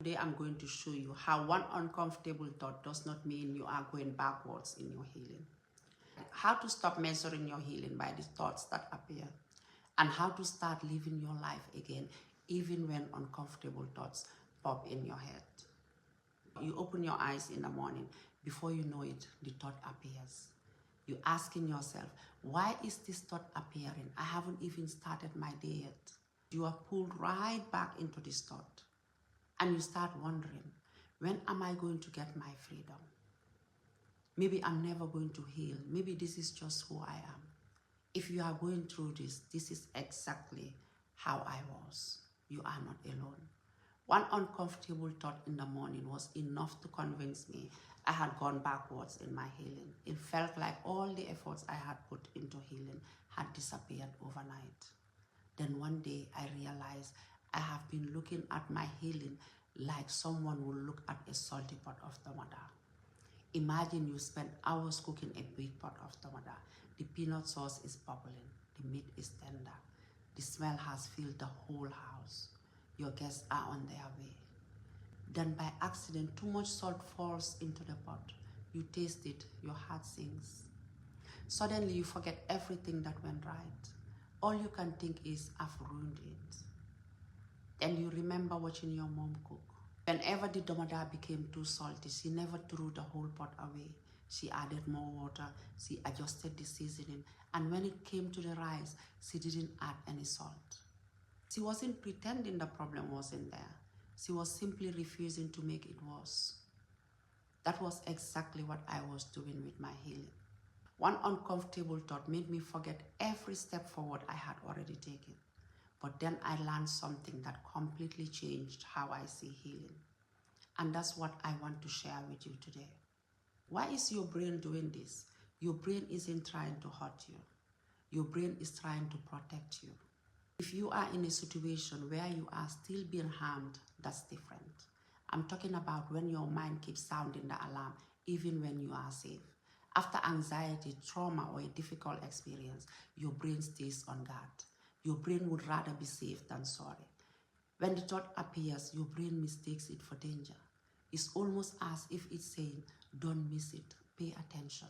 Today I'm going to show you how one uncomfortable thought does not mean you are going backwards in your healing. How to stop measuring your healing by the thoughts that appear, and how to start living your life again even when uncomfortable thoughts pop in your head. You open your eyes in the morning, before you know it, the thought appears. You're asking yourself, why is this thought appearing? I haven't even started my day yet. You are pulled right back into this thought. And you start wondering, when am I going to get my freedom? Maybe I'm never going to heal. Maybe this is just who I am. If you are going through this, this is exactly how I was. You are not alone. One uncomfortable thought in the morning was enough to convince me I had gone backwards in my healing. It felt like all the efforts I had put into healing had disappeared overnight. Then one day I realized I have been looking at my healing like someone would look at a salty pot of tomato. Imagine you spend hours cooking a big pot of tomato. The peanut sauce is bubbling, the meat is tender, the smell has filled the whole house. Your guests are on their way. Then by accident, too much salt falls into the pot. You taste it, your heart sinks. Suddenly you forget everything that went right. All you can think is, I've ruined it. Then you remember watching your mom cook. Whenever the tomato became too salty, she never threw the whole pot away. She added more water, she adjusted the seasoning, and when it came to the rice, she didn't add any salt. She wasn't pretending the problem wasn't there. She was simply refusing to make it worse. That was exactly what I was doing with my healing. One uncomfortable thought made me forget every step forward I had already taken. But then I learned something that completely changed how I see healing. And that's what I want to share with you today. Why is your brain doing this? Your brain isn't trying to hurt you. Your brain is trying to protect you. If you are in a situation where you are still being harmed, that's different. I'm talking about when your mind keeps sounding the alarm even when you are safe. After anxiety, trauma, or a difficult experience, your brain stays on guard. Your brain would rather be safe than sorry. When the thought appears, your brain mistakes it for danger. It's almost as if it's saying, don't miss it, pay attention.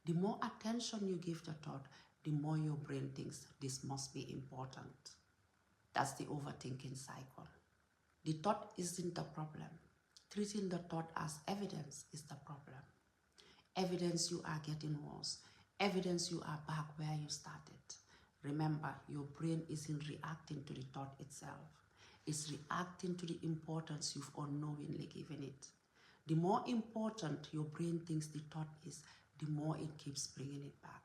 The more attention you give the thought, the more your brain thinks this must be important. That's the overthinking cycle. The thought isn't the problem. Treating the thought as evidence is the problem. Evidence you are getting worse. Evidence you are back where you started. Remember, your brain isn't reacting to the thought itself. It's reacting to the importance you've unknowingly given it. The more important your brain thinks the thought is, the more it keeps bringing it back.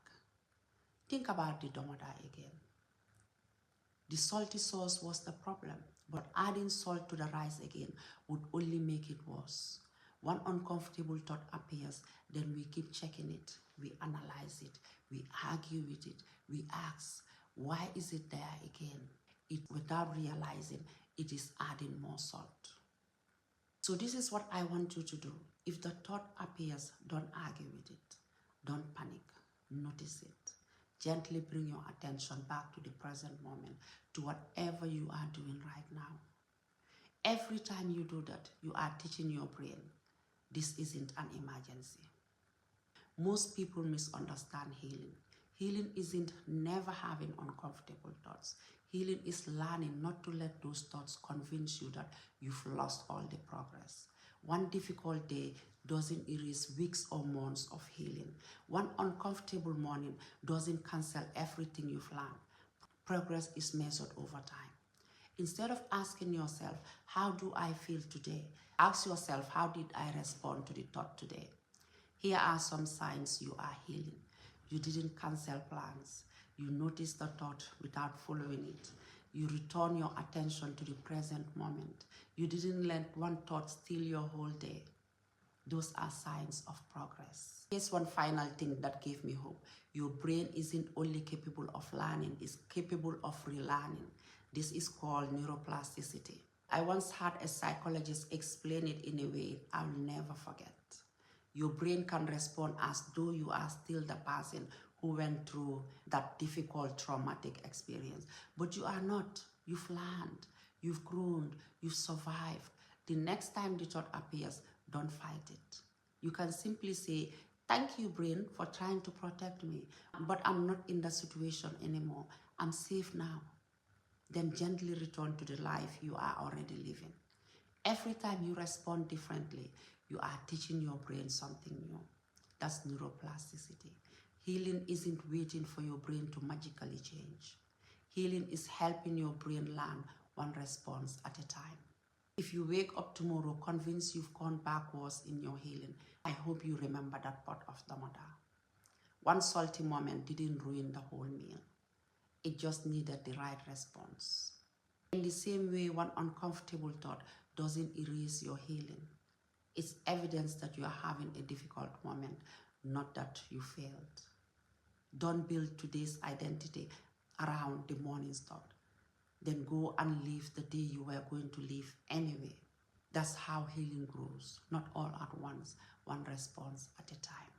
Think about the tomato again. The salty sauce was the problem, but adding salt to the rice again would only make it worse. One uncomfortable thought appears, then we keep checking it, we analyze it, we argue with it, we ask, why is it there again? Without realizing, it is adding more salt. So this is what I want you to do. If the thought appears, don't argue with it. Don't panic. Notice it. Gently bring your attention back to the present moment, to whatever you are doing right now. Every time you do that, you are teaching your brain, this isn't an emergency. Most people misunderstand healing. Healing isn't never having uncomfortable thoughts. Healing is learning not to let those thoughts convince you that you've lost all the progress. One difficult day doesn't erase weeks or months of healing. One uncomfortable morning doesn't cancel everything you've learned. Progress is measured over time. Instead of asking yourself, how do I feel today? Ask yourself, how did I respond to the thought today? Here are some signs you are healing. You didn't cancel plans. You noticed the thought without following it. You return your attention to the present moment. You didn't let one thought steal your whole day. Those are signs of progress. Here's one final thing that gave me hope. Your brain isn't only capable of learning, it's capable of relearning. This is called neuroplasticity. I once had a psychologist explain it in a way I'll never forget. Your brain can respond as though you are still the person who went through that difficult traumatic experience. But you are not. You've learned, you've grown, you've survived. The next time the thought appears, don't fight it. You can simply say, thank you, brain, for trying to protect me, but I'm not in that situation anymore. I'm safe now. Then gently return to the life you are already living. Every time you respond differently, you are teaching your brain something new. That's neuroplasticity. Healing isn't waiting for your brain to magically change. Healing is helping your brain learn one response at a time. If you wake up tomorrow convinced you've gone backwards in your healing, I hope you remember that pot of tomato. One salty moment didn't ruin the whole meal. It just needed the right response. In the same way, one uncomfortable thought doesn't erase your healing. It's evidence that you are having a difficult moment, not that you failed. Don't build today's identity around the morning's thought. Then go and live the day you were going to live anyway. That's how healing grows, not all at once, one response at a time.